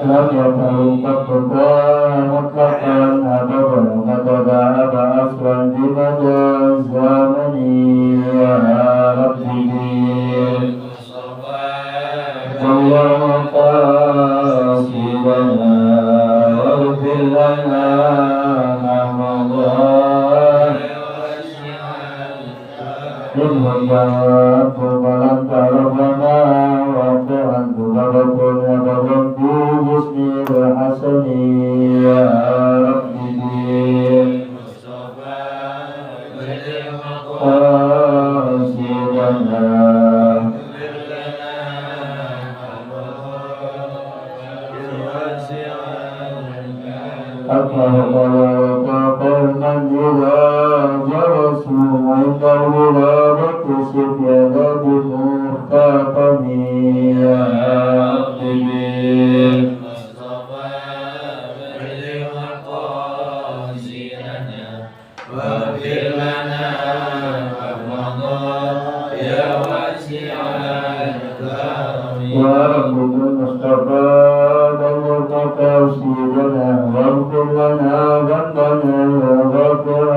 لم يكن قد مطلقا أبدا وتذهب أصلا بمدى الزمن يا ربي اللهم قاصدنا واغفر لنا ما مضى إنه جاءت فلن تعرفنا وقعا تبركون وبركت باسم الحسن يا ربي قاصدنا أكبر قوما إذا جلسوا عند الولادة سجدا بمختتم يا ربي واغفر لنا ما مضى يا واسع الكرم يا رب المصطفى بلغ تقاصدنا واغفر لنا ذنبنا يا غافر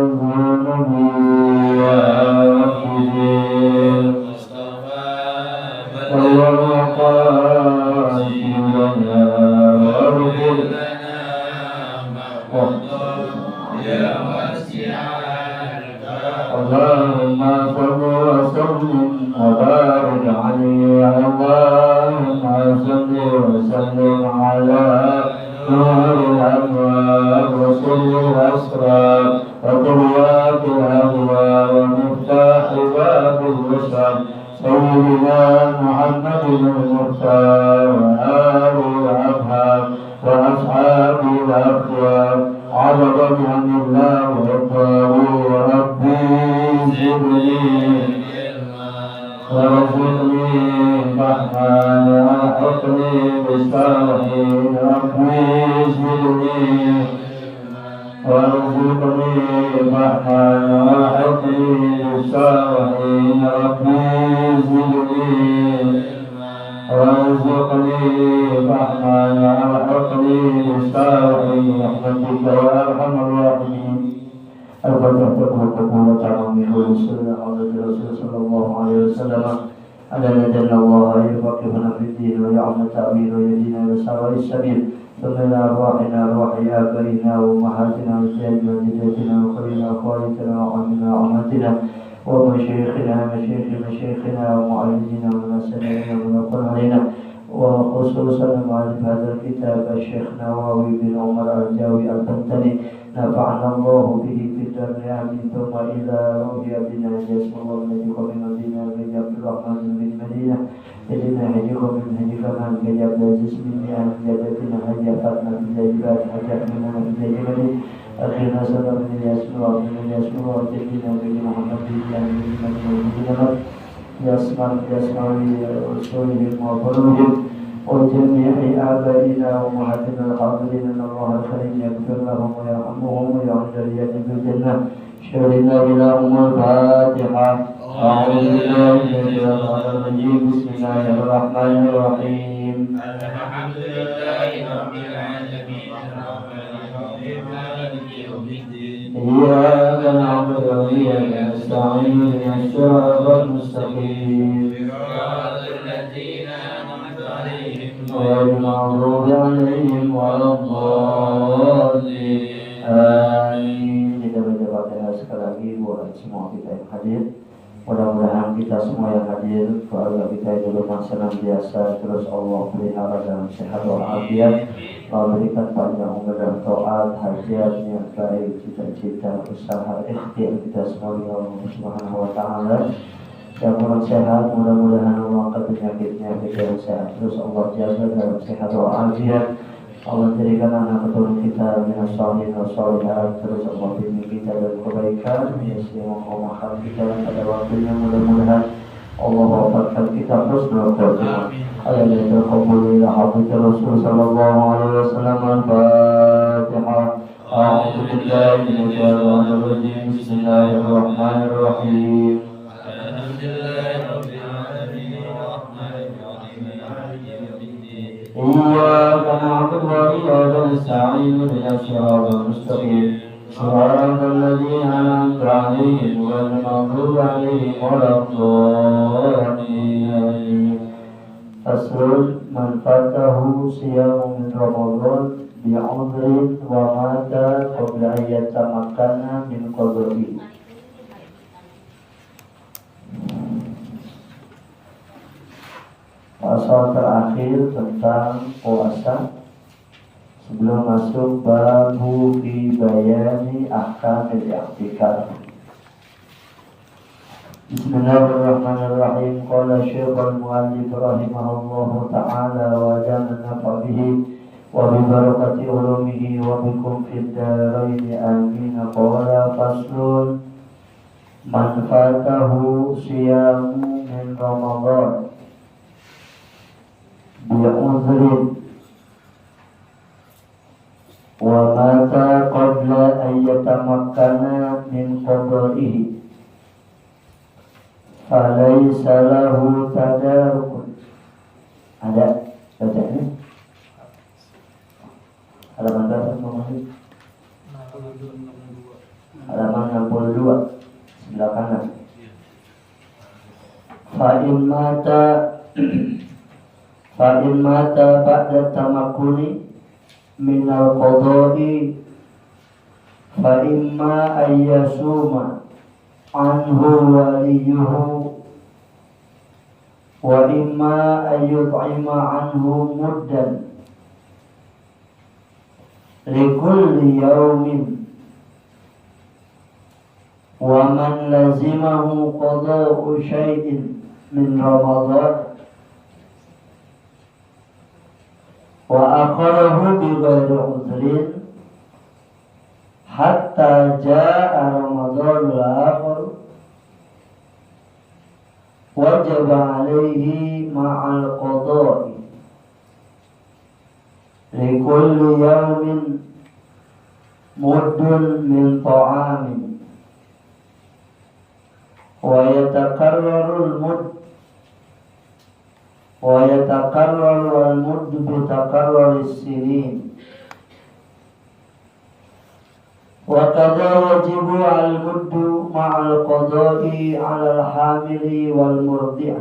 الذنوب يا ربي اللهم قاصدنا واغفر لنا ما مضى يا واسع الكرم اللهم صل وسلم وبارك عليه اللهم صل وسلم على نور الأنوار وسر الأسرار وطريات الأهوار ومفتاح باب البشر سيدنا محمد المختار وآله الأطهار وأصحابه الأخيار عبد عن الله وإكرامه وربي زدني ورزقني فهما وأحقني بالصالحين ربي زدني ورزقني فهما وأحقني بالصالحين ربي زدني وارزقني فهما وأحقني بالصالحين برحمتك يا أرحم الراحمين. الفتح تقول تعالى من رسول الله صلى الله عليه وسلم على ندى الله يفقهنا في الدين ويعلم تأويل يدينا بسواء السبيل ثم إلى أرواحنا أرواح آبائنا وأمهاتنا وجداتنا وجداتنا وخلينا وخوالتنا وعمنا وعمتنا ومشايخنا مشايخنا ومعلمين ومسلمين ومن علينا وخصوصا مؤلف هذا الكتاب الشيخ نواوي بن عمر الجاوي البنتني نفعنا الله به في الدنيا ثم إلى رؤيا بنا جسم الله نجيكم من مدينة بن عبد الرحمن بن مدينة إلينا هجيكم من هجيك من بن عبد العزيز بن أهل جدتنا هجي فاتنا في الجبال هجي أمنا في الجبال أخينا سلام من يسوع وجدنا بن محمد بن أهل مدينة يسمع رسولهم وقلوبهم وجميع آبائنا وأمهاتنا الحاضرين أن الله الكريم يغفر لهم ويرحمهم ويعجل بالجنة شهدنا بلهم الفاتحة أعوذ بالله من الشيطان الرجيم بسم الله الرحمن الرحيم الحمد لله رب العالمين الرحمن الرحيم مالك يوم الدين إياك نعبد وإياك نستعين اهدنا الصراط المستقيم صراط الذين أنعمت عليهم غير المغضوب عليهم ولا الضالين آمين. Kita baca Fatihah sekali lagi buat semua kita yang hadir. Mudah-mudahan kita semua yang hadir, keluarga kita yang dulu senantiasa terus Allah pelihara dalam sehat walafiat, memberikan panjang umur dan taat, hajat, niat baik, cita-cita, usaha, ikhtiar kita semua ya Allah Subhanahu wa taala. Yang kurang sehat, mudah-mudahan Allah angkat penyakit-penyakit yang sehat, terus Allah jaga dalam sehat walafiat. Allah jadikan anak keturunan kita minas sholihin wa sholihat, terus Allah bimbing kita dalam kebaikan, istiqomah kita pada waktunya, mudah-mudahan Allah wafatkan kita husnul khotimah. Amin. Taqabbal ila hadratir Rasul sallallahu alaihi wasallam. Al-Fatihah. A'udzu billahi minasyaitonir rajim. Bismillahirrahmanirrahim. Alhamdulillahirabbil alamin. Arrahmanirrahim. Maliki yaumiddin. إياك نعبد وإياك نستعين اهدنا الصراط المستقيم صراط الذين أنعمت عليهم غير المغضوب عليهم ولا الضالين. فصل من فاته صيام من رمضان بعذر ومات قبل أن يتمكن من قضائه. Pasal terakhir tentang puasa sebelum masuk babu fi bayani ahkamil i'tikaf. Bismillahirrahmanirrahim. Qala Syekhul Mu'allif rahimahullahu ta'ala wa jalla nafa bihi wa bi barakati ulumihi wa bikum fid dharain amin. Qala faslun man fatahu siyamu min Ramadan bi'udhrin wa mata qabla an yatamakkana min qada'ihi falaysa lahu tadarukun. Ada bacanya? Halaman berapa Muhammad? Halaman 62 sebelah kanan. Fa'in mata ba'da tamakkuni minal qada'i fa imma ayyasuma anhu waliyuhu wa imma ayyut'ima anhu muddan likulli yawmin wa man lazimahu qada'u syai'in min Ramadan wa akharahu bi ghairi udhrin hatta jaa Ramadanul akhir wajaba alaihi ma'al qada'i likulli yawmin muddun min ta'amin wa yatakarrarul mudd ويتكرر المد بتكرر السنين وكذا يجب المد مع القضاء على الحامل والمرضع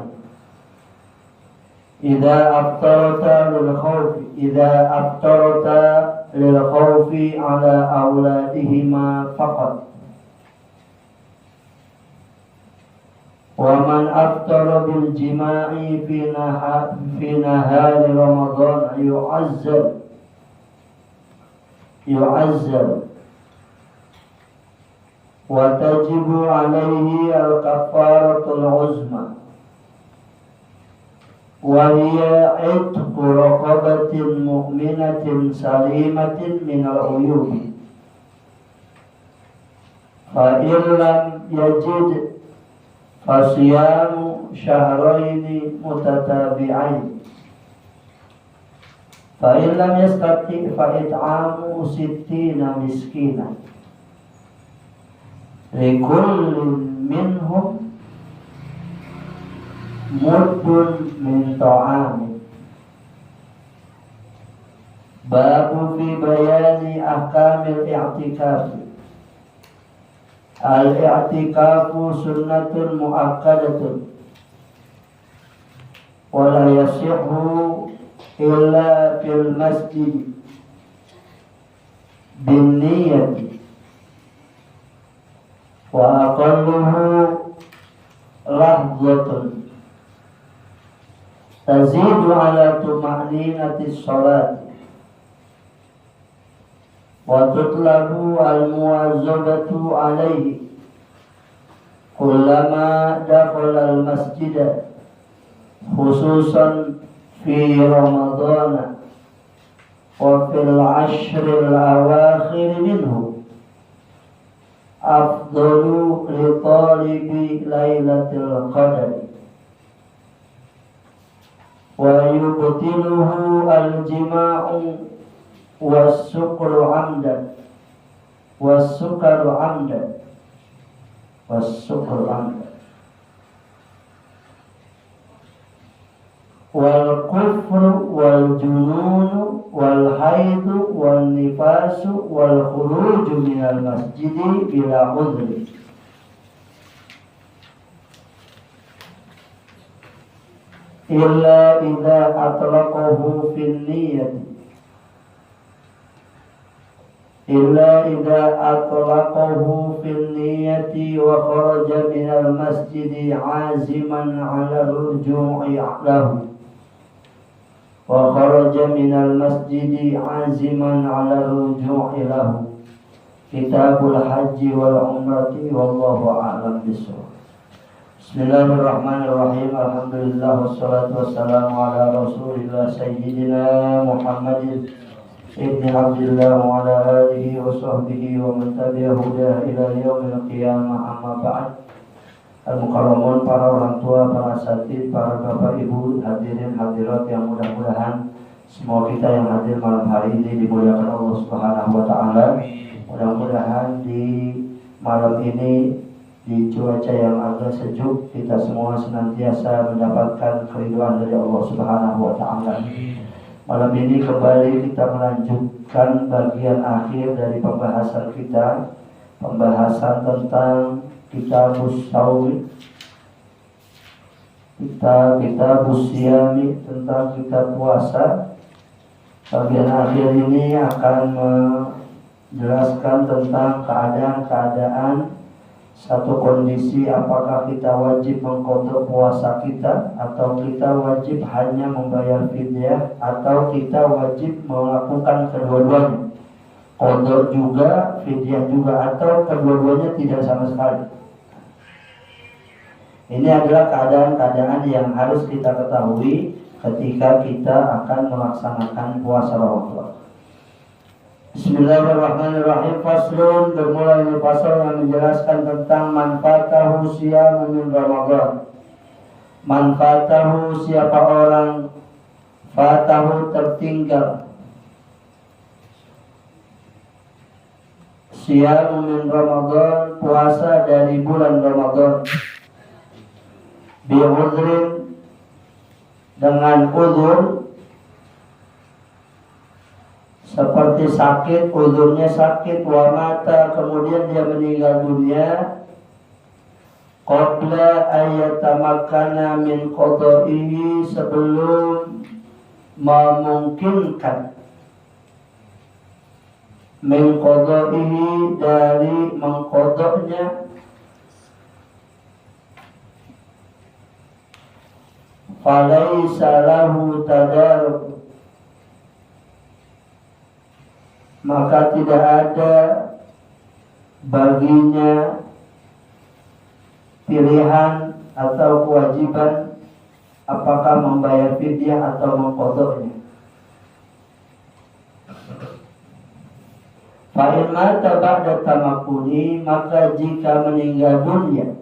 إذا أفطرت للخوف على أولادهما فقط. ومن أفطر بالجماع في نهار رمضان يعزل وتجب عليه الكفارة العظمى وهي عتق رقبة مؤمنة سليمة من العيوب فإن لم يجد فصيام شهرين متتابعين فإن لم يستطع فإطعام 60 مسكينا لكل منهم مد من طعام. باب في بيان أحكام الاعتكاف. Al-i'tikafu sunnatun mu'akkadatun wa la yasihhu illa fil masjid bin niyyati wa aqalluhu lahzatun tazidu ala tuma'ninati sholati wa tutlabu al-muwazzabatu alaihi kullama dakhala al-masjida khususan fi Ramadana wa fil ashril awakhir minhu afdalu li talibi lailatul qadar wa yubtiluhu al-jima'u was-sukru amdan was-sukaru amdan was-sukru amdan wal kufru wal jununu wal haidu wal nifasu wal khuruju minal masjidi bila udhri. Illa idza atlaqahu fil niyyati illa idza atlaqahu fil niyyati wa kharaja minal masjidi aziman 'ala ruju'i lahu wa kharaja minal masjidi aziman 'ala ruju'i lahu. Kitabul haji wal umrati wallahu a'lam bishawab. Bismillahirrahmanirrahim. Alhamdulillah wassalatu wassalamu ala Rasulillah sayyidina Muhammadin ibni Abdillah wa ala alihi wa sahbihi wa man tabi'ahu ila yaumil qiyamah. Amma ba'd. Al-mukarramun, para orang tua, para asatidz, para bapak ibu, hadirin hadirat yang mudah-mudahan semua kita yang hadir malam hari ini dimuliakan Allah Subhanahu wa taala. Mudah-mudahan di malam ini di cuaca yang agak sejuk kita semua senantiasa mendapatkan keridhaan dari Allah Subhanahu wa taala. Malam ini kembali kita melanjutkan bagian akhir dari pembahasan kita, pembahasan tentang Kitabus Shaumi, Kitabus Siyami, tentang kitab puasa. Bagian akhir ini akan menjelaskan tentang keadaan-keadaan satu kondisi, apakah kita wajib mengqadha puasa kita atau kita wajib hanya membayar fidyah atau kita wajib melakukan kedua-duanya, qadha juga, fidyah juga, atau kedua-duanya tidak sama sekali. Ini adalah keadaan-keadaan yang harus kita ketahui ketika kita akan melaksanakan puasa Ramadan. Bismillahirrahmanirrahim. Faslun, bermula ini fasal yang menjelaskan tentang manfaatahu siyamu min Ramadan. Manfaatahu, siapa orang fatahu tertinggal siyamu min Ramadan, puasa dari bulan Ramadan, bi'udhrin, dengan udhur, seperti sakit, udhurnya sakit, wa mata, kemudian dia meninggal dunia, qabla ayyatamakkana min qada'ihi, sebelum memungkinkan min qada'ihi, dari mengqadanya, falaysa lahu tadaruk, maka tidak ada baginya pilihan atau kewajiban apakah membayar fidyah atau mengqadhanya. Fa in mata ba'da tamakkuni, maka jika meninggal dunia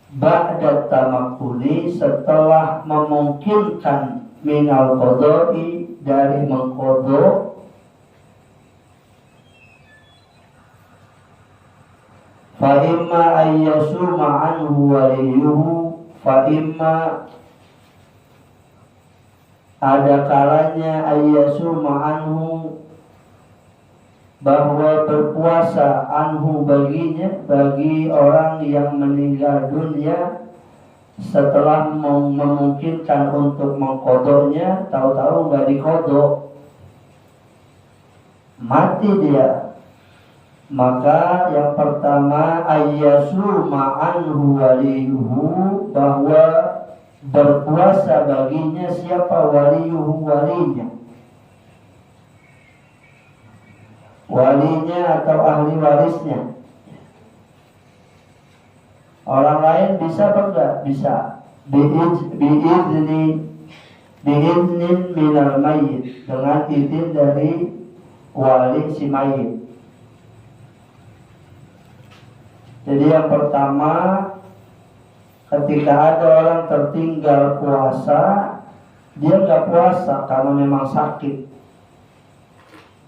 ba'da tamakkuni, setelah memungkinkan minal qadha'i, dari mengqadha, fa imma ayyasuma anhu waliyuhu, fa imma, ada kalanya, ayyasuma anhu, bahwa berpuasa, anhu, baginya, bagi orang yang meninggal dunia setelah memungkinkan untuk mengqadhanya, tahu-tahu nggak diqadha, mati dia. Maka yang pertama, ayyasuma anhu waliyuhu, bahwa berpuasa baginya siapa? Waliyuhu, walinya. Walinya atau ahli warisnya. Orang lain bisa apa enggak? Bisa. Bi'idnin minal mayyit, dengan izin dari wali si mayit. Jadi yang pertama, ketika ada orang tertinggal puasa, dia nggak puasa karena memang sakit,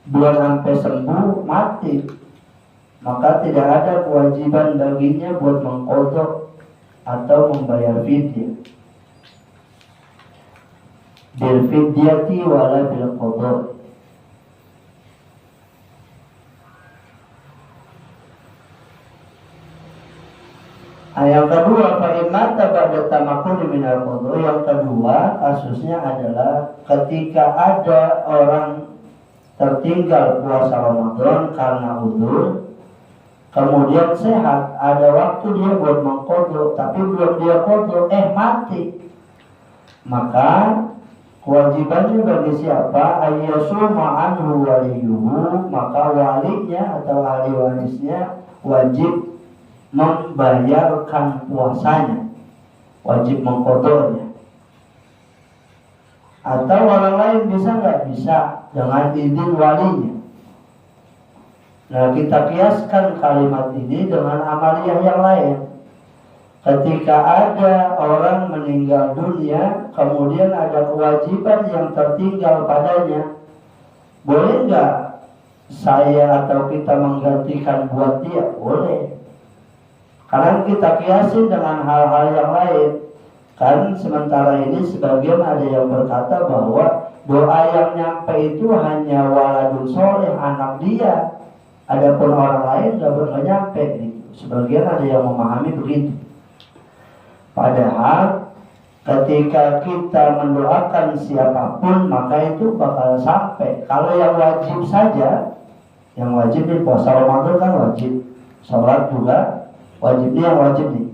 belum sampai sembuh, mati, maka tidak ada kewajiban baginya buat mengqadha atau membayar fidyah. bil fidyati wala bil qadha. Yang kedua, fa imata ba'da tamakkuni minal qadha. Yang kedua, kasusnya adalah ketika ada orang tertinggal puasa Ramadan karena uzur, kemudian sehat, ada waktu dia buat mengqadha, tapi belum dia qadha, mati. Maka kewajibannya bagi siapa? Ayyasuma anhu waliyuhu, maka walinya atau ahli warisnya wajib membayarkan puasanya, wajib mengqadhanya. Atau orang lain bisa nggak? Bisa, dengan izin walinya. Nah, kita kiaskan kalimat ini dengan amaliyah yang lain. Ketika ada orang meninggal dunia, kemudian ada kewajiban yang tertinggal padanya, boleh nggak saya atau kita menggantikan buat dia? Boleh. Karena kita kiasin dengan hal-hal yang lain. Kan sementara ini sebagian ada yang berkata bahwa doa yang nyampe itu hanya waladun soleh, anak dia. Adapun orang lain nggak nyampe gitu. Sebagian ada yang memahami begitu. Padahal ketika kita mendoakan siapapun, maka itu bakal sampai. Kalau yang wajib saja, yang wajib di puasa Ramadan kan wajib, sholat juga wajib, nih yang wajib nih.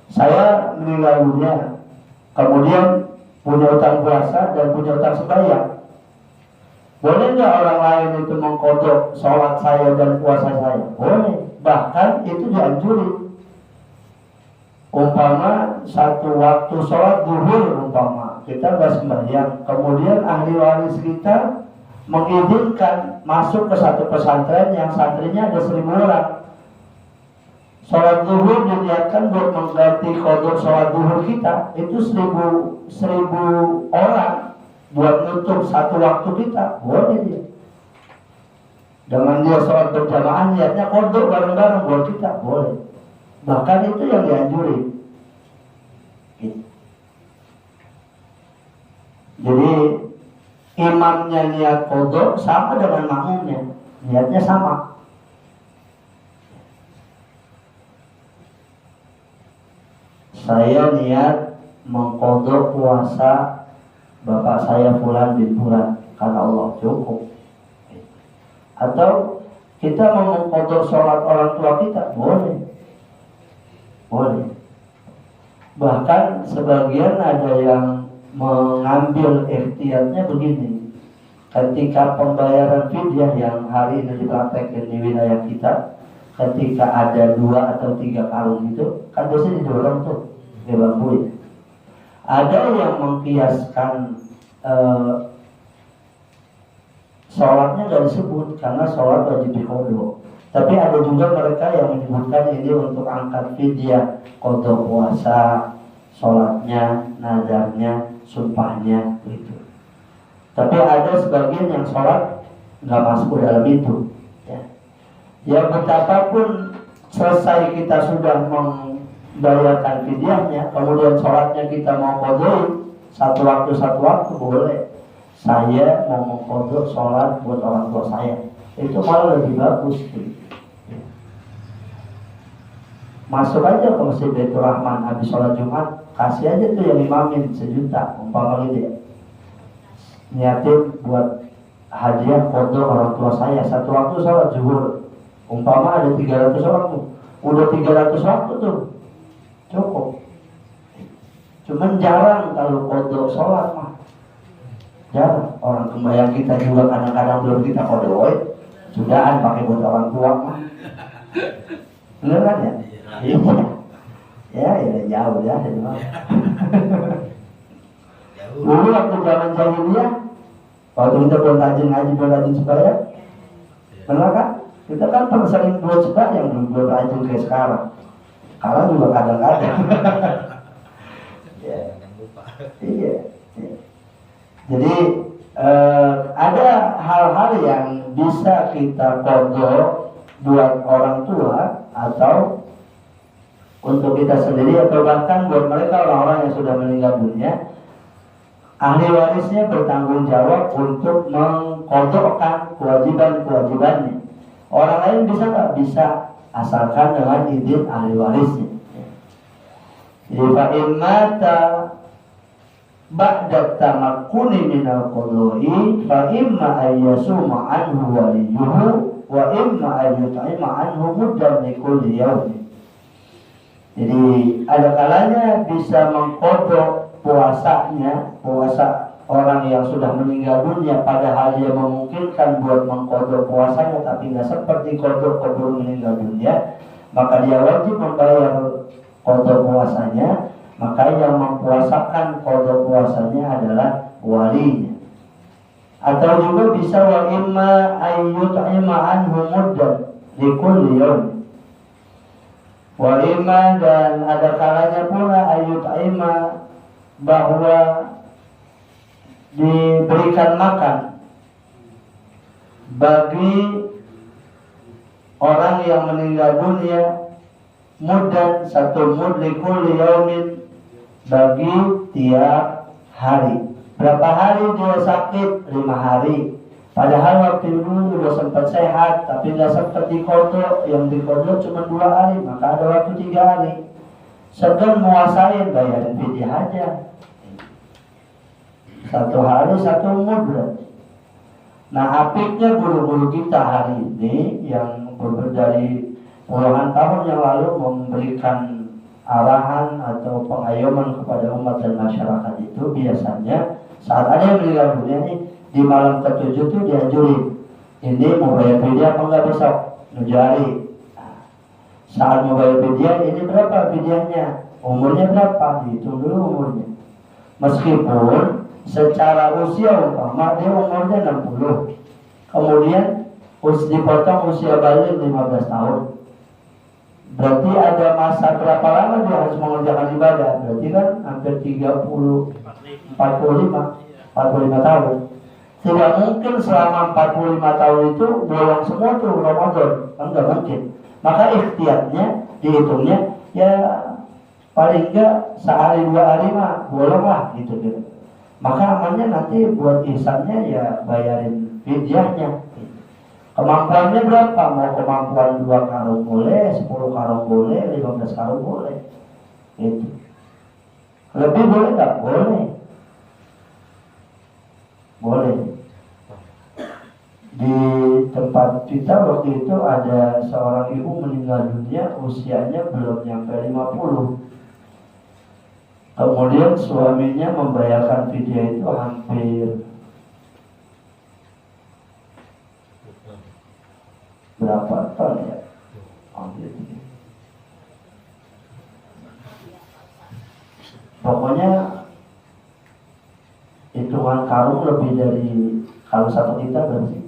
Saya meninggal dunia, kemudian punya utang puasa dan punya utang sembahyang. Boleh nggak orang lain itu mengqadha sholat saya dan puasa saya? Boleh. Bahkan itu dianjuri. Umpama satu waktu sholat zuhur, umpama kita nggak sembahyang, kemudian ahli waris kita mengizinkan masuk ke satu pesantren yang santrinya ada 1000 orang. Sholat zuhur diniatkan buat mengganti qadha sholat zuhur kita, itu 1000 orang buat nutup satu waktu kita, boleh dia. Dengan dia sholat berjamaah niatnya qadha bareng-bareng buat kita, boleh. Bahkan itu yang dianjuri. Jadi imamnya niat qadha sama dengan makmumnya, niatnya sama. Saya niat mengqadha puasa bapak saya fulan bin fulan karena Allah, cukup. Atau kita mau mengqadha sholat orang tua kita, boleh. Boleh. Bahkan sebagian ada yang mengambil ikhtiyatnya begini. Ketika pembayaran fidyah yang hari ini dipraktekkan di wilayah kita, ketika ada 2 atau 3 karung itu, kan biasanya didorong tuh ke bambu ya. Ada yang mengkiaskan sholatnya gak disebut karena sholat wajib diqadha. Tapi ada juga mereka yang menyebutkan ini untuk angkat fidyah, qadha puasa, sholatnya, nadarnya, sumpahnya gitu. Tapi ada sebagian yang sholat gak masuk dalam itu. Ya betapapun selesai kita sudah membayarkan fidyahnya, kemudian sholatnya kita mau qadhain satu waktu boleh. Saya mau mengqadha sholat buat orang tua saya, itu malah lebih bagus gitu. Masuk aja ke Masjid Baitur Rahman habis sholat Jumat, kasih aja tuh yang imamin 1 juta umpama gitu ya, niatin buat hadiah qadha orang tua saya satu waktu sholat zuhur. Umpama ada 300 orang tuh, udah 300 waktu tuh, cukup. Cuman jarang kalau qadha sholat mah, jarang. Orang kembayang kita juga kadang-kadang belum kita qadha, sudahan pakai buat orang tua mah, bener kan ya? Ya jauh ya. Dulu waktu zaman jahiliyah, waktu kita belum rajin ngaji, belum rajin sembahyang, bener kan? Kita kan pernah sering buat sembahyang, belum rajin kayak sekarang. Sekarang juga kadang-kadang. Iya. Jadi ada hal-hal yang bisa kita qadha buat orang tua atau untuk kita sendiri, atau bahkan buat mereka orang-orang yang sudah meninggal dunia. ahli warisnya bertanggung jawab untuk mengkodokkan kewajiban-kewajibannya. Orang lain bisa nggak? Bisa, asalkan dengan izin ahli warisnya. Jadi fa'in mata ba'da tamakkuni minal qudhu'i fa imma ayyasuma anhu waliyuhu wa imma ayyut'ima anhu muddan likulli yawmin. Jadi ada kalanya bisa mengkodok puasanya, puasa orang yang sudah meninggal dunia, padahal dia memungkinkan buat mengkodok puasanya tapi nggak seperti kodok keburu meninggal dunia, maka dia wajib membayar kodok puasanya. Maka yang mempuasakan kodok puasanya adalah walinya. Atau juga bisa wa imma ayyut'ima anhu muddan likulli yawmin. Wa imma, dan ada kalanya pula ayyut'ima, bahwa diberikan makan bagi orang yang meninggal dunia muddan, satu mud likulli yaumin, bagi tiap hari. Berapa hari dia sakit? 5 hari. Padahal waktu itu sudah sempat sehat, tapi nggak sempat dikodok. Yang dikodok cuma 2 hari, maka ada waktu 3 hari. Sedang menguasain, bayarin fidyah aja. 1 hari 1 mud berarti. Nah, apiknya guru-guru kita hari ini yang dari puluhan tahun yang lalu memberikan arahan atau pengayoman kepada umat dan masyarakat itu, biasanya saat ada yang meninggal dunia nih, di malam ke-7 itu dianjurin, ini mau bayar fidyah apa enggak besok, 7 hari. Saat mau bayar fidyah, ini berapa fidyahnya, umurnya berapa, dihitung dulu umurnya. Meskipun secara usia umpama dia umurnya 60, kemudian dipotong usia balik 15 tahun, berarti ada masa berapa lama dia harus mengerjakan ibadah? Berarti kan hampir 45 tahun. Tidak mungkin selama 45 tahun itu bolong semua tuh Ramadan, kan nggak mungkin. Maka ikhtiarnya dihitungnya ya paling enggak sehari 2 hari mah bolong lah gitu. Maka amannya nanti buat ihsannya ya bayarin fidyahnya. Kemampuannya berapa? Mau kemampuan 2 karung boleh, 10 karung boleh, 15 karung boleh. Itu. Lebih boleh nggak? Boleh. Boleh. Di tempat kita waktu itu ada seorang ibu meninggal dunia, usianya belum nyampe 50. Kemudian suaminya membayarkan fidyah itu hampir berapa ton ya? Pokoknya hitungan karung lebih dari, kalau 1 kita berarti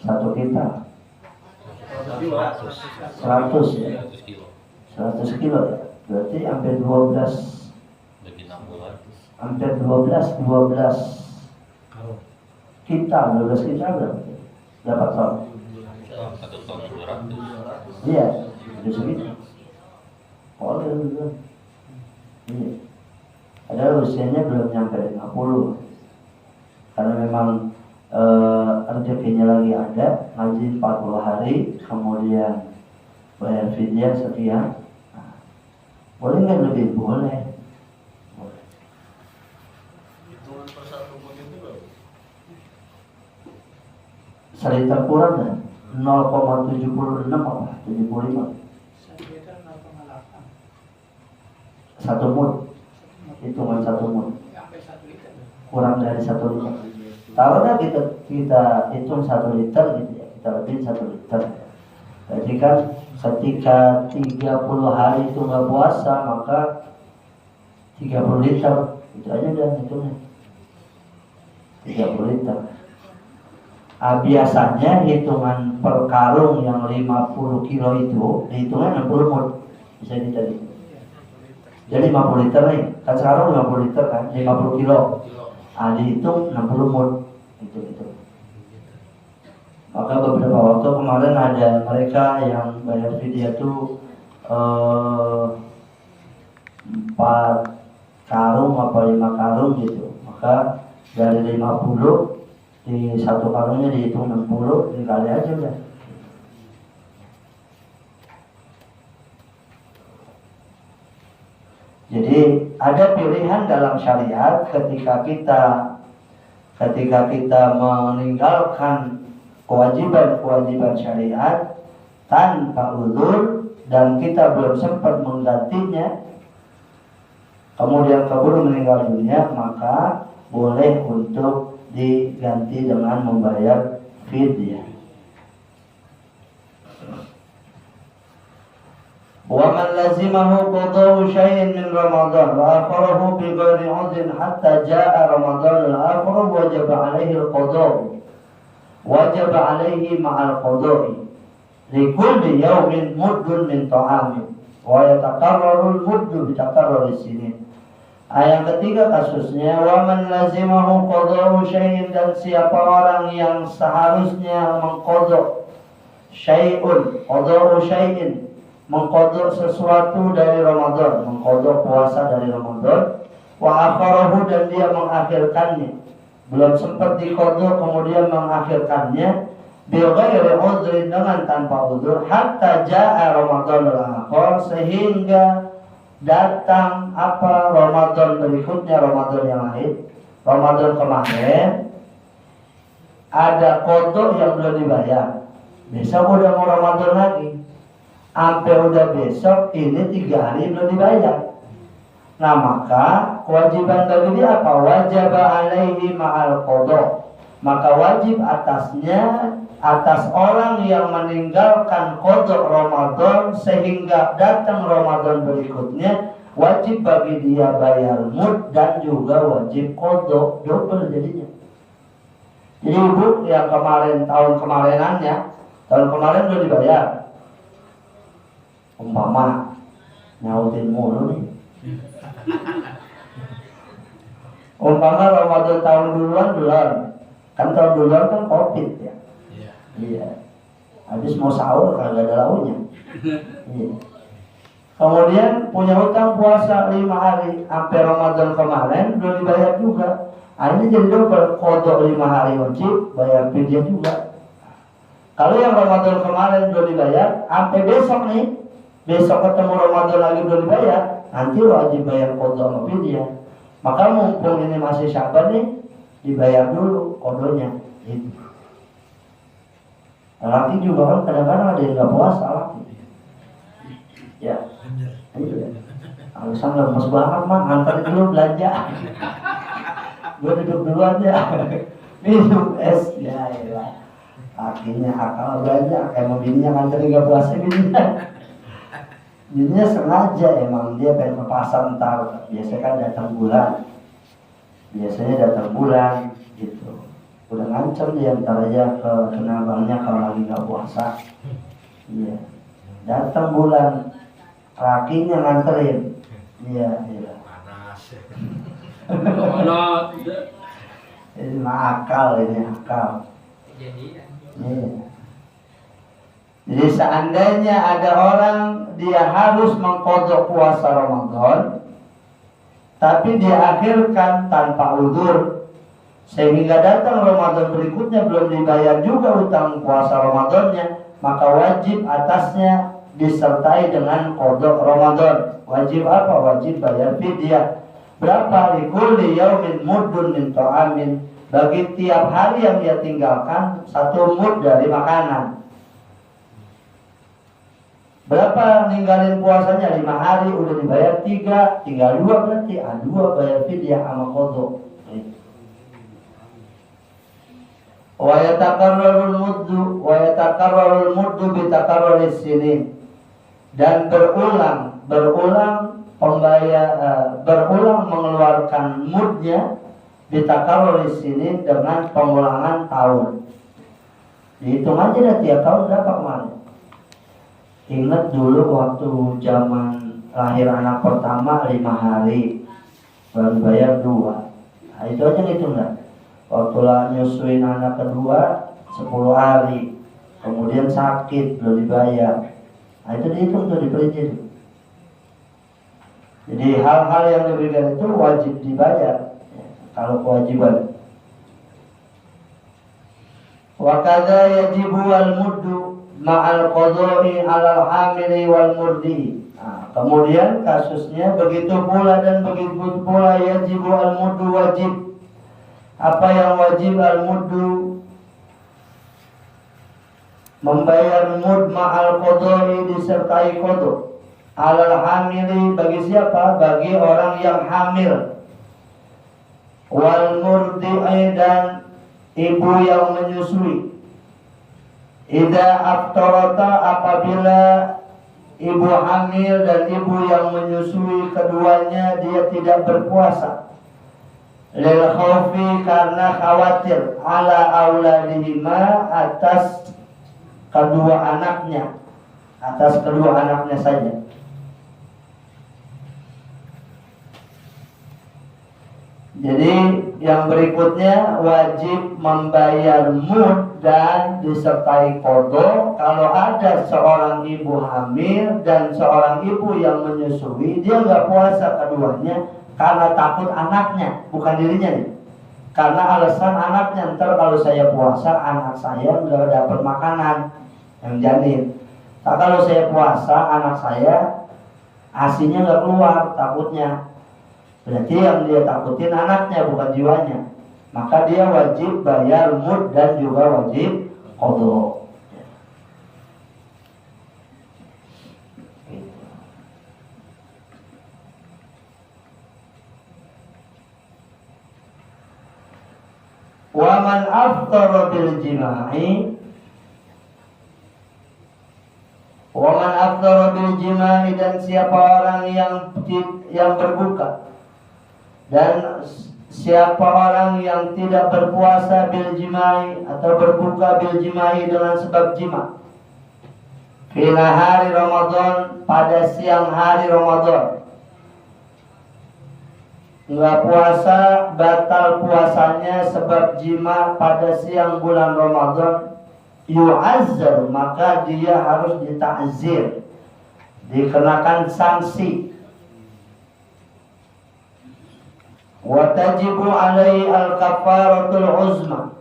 1 kita 100 ya, 100 kilo ya, berarti hampir 12, hampir 12 kita, 12 kita berarti berapa ton? 1 ton 200. Iya, udah segitu. Oh, iya. Padahal usianya belum nyampe 50. Karena memang rezekinya lagi ada, ngaji 40 hari, kemudian bayar fidyah sekian. Nah, boleh nggak lebih? Boleh. Hitungan per 1 mud itu berapa? Seliter kurang kan? 0,76 apa? 75. 1 mud. Hitungan 1 mud. Kurang dari 1 liter. Taruhlah kita hitung 1 liter gitu ya. Kita lebih 1 liter. Jadi kan ketika 30 hari itu nggak puasa, maka 30 liter. Itu aja udah hitungnya. 30 liter. Biasanya hitungan per karung yang 50 kilo itu dihitungnya 60 mud. Bisa dicari. Jadi 50 liter nih, kan sekarang 50 liter kan, 50 kilo. Dihitung 60 mud. Gitu. Maka beberapa waktu kemarin ada mereka yang bayar fidyah itu 4 karung apa 5 karung gitu, maka dari 50 di satu karungnya dihitung 60, dikali aja udah. Jadi ada pilihan dalam syariat ketika kita meninggalkan kewajiban syariat tanpa uzur dan kita belum sempat menggantinya, kemudian keburu meninggal dunia, maka boleh untuk diganti dengan membayar fidyah. ومن لزمه قضاء شيء من رمضان وآخره بغير عذر حتى جاء رمضان الآخر وجب عليه مع القضاء لكل يوم مد من طعام ويتقرر المد بتقرر السنين. Yang ketiga kasusnya waman lazimahu qada'u syai'in, dan siapa orang yang seharusnya mengqada' syai'un, qada'u syai'in, mengqada' sesuatu dari Ramadan, mengqada' puasa dari Ramadan, wa akharahu, dan dia mengakhirkannya, belum sempat diqada' kemudian mengakhirkannya, bil ghairi udhrin, dengan tanpa udhur, hatta jaa Ramadan al-akhir, sehingga datang Ramadan berikutnya, Ramadan yang lain. Ramadan kemarin ada kodok yang belum dibayar, besok udah mau Ramadan lagi, sampai udah besok ini 3 hari belum dibayar. Nah maka kewajiban bagi dia apa? Wajib alaihi ma'al kodok, maka wajib atas orang yang meninggalkan qada Ramadan sehingga datang Ramadan berikutnya, wajib bagi dia bayar mud dan juga wajib qada, double jadinya. Jadi ibu yang tahun kemarin belum dibayar, umpama nyautin mulu nih, umpama Ramadan tahun duluan belum, kan tahun duluan kan COVID ya. Iya. Habis mau sahur kagak ada lauknya. Iya. Kemudian punya hutang puasa 5 hari sampai Ramadan kemarin belum dibayar juga. Ini jadi double, qada 5 hari wajib, bayar fidyah juga. Kalau yang Ramadan kemarin belum dibayar, sampai besok nih, besok ketemu Ramadan lagi belum dibayar, nanti wajib bayar qada sama fidyah. Maka mumpung ini masih Syaban nih, dibayar dulu qadanya. Gitu. Laki juga kan kadang-kadang ada yang nggak puasa laki. Ya, itu ya. Alasan lemes banget mah, antar dulu belanja. Gue duduk dulu aja, minum es. Ya, ya. Akhirnya akal belanja, emang bininya nganterin nggak puasa bininya. Bininya sengaja emang dia pengen ke pasar ntar. Biasanya kan datang bulan, gitu. Udah ngancam dia ntar aja ke kenabangnya kalau lagi nggak puasa. Iya. Datang bulan, lakinya nganterin. Iya. Panas. Ini akal. Iya. Jadi seandainya ada orang dia harus mengqada puasa Ramadan, tapi dia akhirkan tanpa uzur, sehingga datang Ramadan berikutnya belum dibayar juga hutang puasa Ramadannya, maka wajib atasnya disertai dengan qada Ramadan. Wajib apa? Wajib bayar fidyah. Berapa? Likulli yaumin muddun min ta'amin, bagi tiap hari yang dia tinggalkan 1 mud dari makanan. Berapa ninggalin puasanya? 5 hari, udah dibayar 3, tinggal 2 berarti 2 bayar fidyah sama qada. Wa yatakarrarul muddu bitakarraris sinin, dan berulang mengeluarkan mudnya bitakarraris sinin dengan pengulangan tahun. Dihitung aja dah tiap tahun berapa kemarin. Ingat dulu waktu zaman lahir anak pertama 5 hari baru bayar 2. Nah, itu aja ngitung dah. Waktu nyusuin anak kedua 10 hari, kemudian sakit belum dibayar. Nah itu dihitung tuh, diperinci. Jadi hal-hal yang diberikan itu wajib dibayar kalau kewajiban. Wa kadza yajibu al-muddu ma'al qada'i 'alal hamili wal murdi. Nah, kemudian kasusnya begitu pula dan begitu pula yajibu al-muddu wajib. Apa yang wajib al-muddu? Membayar mud ma'al qada'i disertai qada'. 'Alal hamili bagi siapa? Bagi orang yang hamil. Wal murdi'i dan ibu yang menyusui. Idza aftarata apabila ibu hamil dan ibu yang menyusui keduanya dia tidak berpuasa. Lil khaufi karena khawatir ala auladihima atas kedua anaknya. Atas kedua anaknya saja. Jadi yang berikutnya wajib membayar mud dan disertai qada kalau ada seorang ibu hamil dan seorang ibu yang menyusui, dia nggak puasa keduanya karena takut anaknya, bukan dirinya nih. Karena alasan anaknya, ntar kalau saya puasa anak saya nggak dapat makanan yang janin. Nah, kalau saya puasa anak saya asinya nggak keluar, takutnya. Berarti yang dia takutin anaknya bukan jiwanya. Maka dia wajib bayar mud dan juga wajib qada. Wa man aftara bil jima'i dan siapa orang yang berbuka dan siapa orang yang tidak berpuasa bil jima'i atau berbuka bil jima'i dengan sebab jima fi nahari Ramadan pada siang hari Ramadan, nggak puasa, batal puasanya sebab jima pada siang bulan Ramadan, yu'azzar maka dia harus ditakzir, dikenakan sanksi. Wa tajibu alaihi al-kafaratul uzma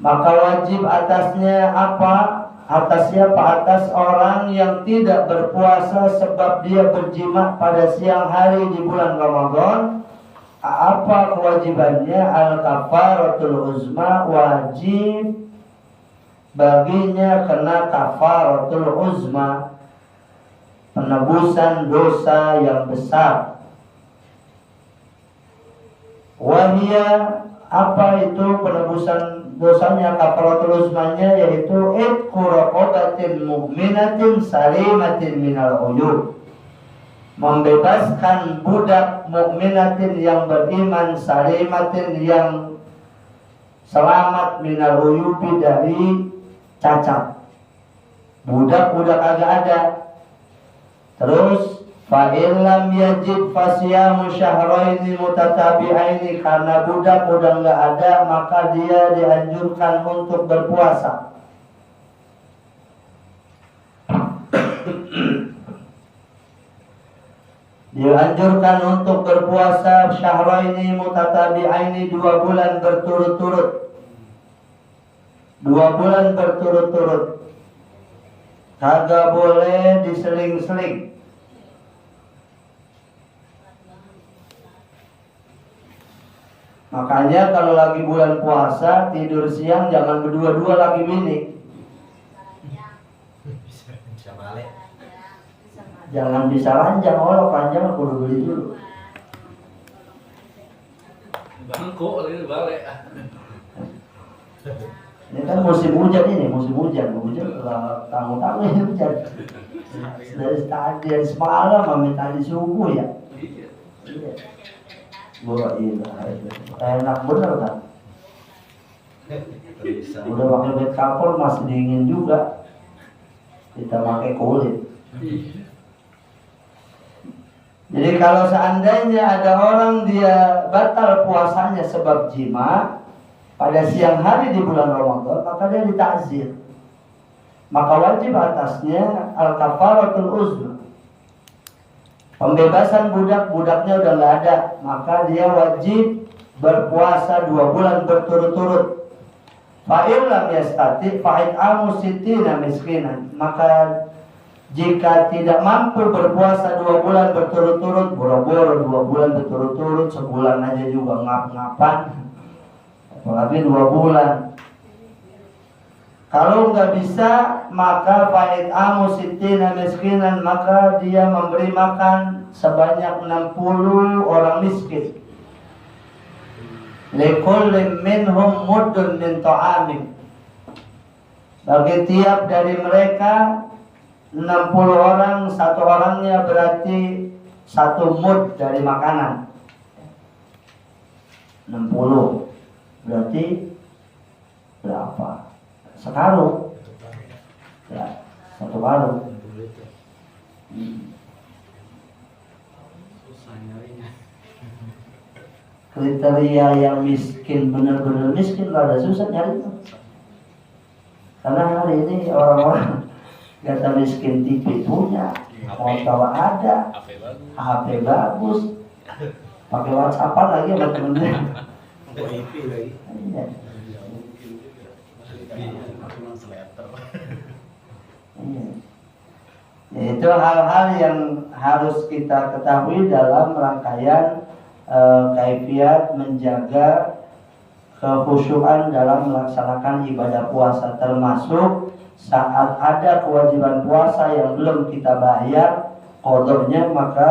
maka wajib atasnya apa? Atas siapa? Atas orang yang tidak berpuasa sebab dia berjima pada siang hari di bulan Ramadan. Apa kewajibannya? Al-kafaratul uzma, wajib baginya kena kafaratul uzma, penebusan dosa yang besar. Wahia apa itu penebusan dosanya, kafaratul uzmanya, yaitu itqu raqabatin mu'minatin salimatin minal uyub, membebaskan budak mukminatin yang beriman, salimatin yang selamat, minal uyubi dari cacat. Budak agak ada. Terus fa illam yajid fasiyamu syahraini mutatabi'aini, karena budak udah nggak ada maka dia dianjurkan untuk berpuasa. Dianjurkan untuk berpuasa syahraini mutatabi'aini, 2 bulan berturut-turut. 2 bulan berturut-turut. Kagak boleh diseling-seling. Makanya kalau lagi bulan puasa tidur siang jangan berdua-dua lagi bini. Jangan bisa ranjang, kalau panjang kudu beli dulu. Bangko ini balik. Ini kan musim hujan tamu-tamu ini hujan. Dari semalam sampai tadi subuh ya. Iya. Enak bener kan? Udah pakai bed cover masih dingin juga. Kita pakai kulit. Jadi kalau seandainya ada orang dia batal puasanya sebab jima pada siang hari di bulan Ramadan, maka dia ditakzir. Maka wajib atasnya al-kafaratul uzma, Pembebasan budak, budaknya udah nggak ada, maka dia wajib berpuasa 2 bulan berturut-turut. Fa'il lam yastati fa'it'amu sittina miskinan. Maka jika tidak mampu berpuasa 2 bulan berturut-turut, boro-boro 2 bulan berturut-turut, sebulan aja juga ngap-ngapan, apalagi 2 bulan. Kalau nggak bisa, maka fa'it'amu sittina miskinan, maka dia memberi makan sebanyak 60 orang miskin. Likulli minhum muddun min ta'amin. Bagi tiap dari mereka 60 orang, satu orangnya berarti 1 mud dari makanan. 60 berarti berapa? Sekarung. Ya, 1 karung. Kriteria yang miskin, benar-benar miskin, rada susah nyari. Karena hari ini orang-orang kata miskin TV punya, motor ada, HP bagus, pakai WhatsApp lagi sama temennya. Iya. Itu hal-hal yang harus kita ketahui dalam rangkaian kaifiat menjaga kekhusyuan dalam melaksanakan ibadah puasa, termasuk saat ada kewajiban puasa yang belum kita bayar qadanya, maka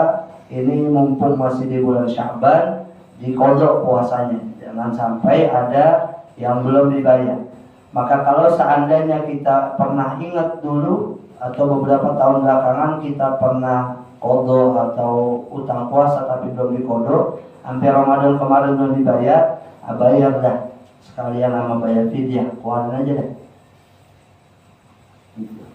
ini mumpung masih di bulan Sya'ban, diqadha puasanya, jangan sampai ada yang belum dibayar. Maka kalau seandainya kita pernah ingat dulu atau beberapa tahun belakangan kita pernah qadha atau utang puasa tapi belum diqadha, sampai Ramadan kemarin belum dibayar, bayar dah sekalian sama bayar fidyah, keluarin aja deh. Gitu.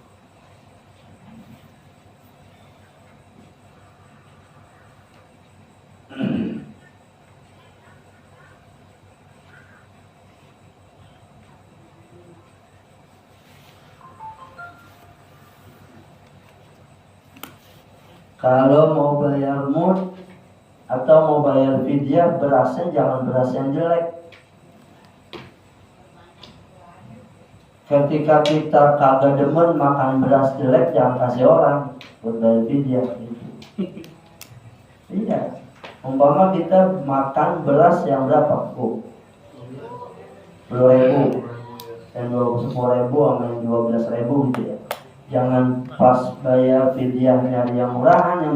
Kalau mau bayar mud atau mau bayar fidyah, berasnya jangan beras yang jelek. Ketika kita kagak demen makan beras jelek, jangan kasih orang buat bayar fidyah. Iya. Umpama kita makan beras yang berapa? 10.000, yang 10.000 sama yang 12.000 gitu ya. Jangan pas bayar fidyah nyari yang murahan, yang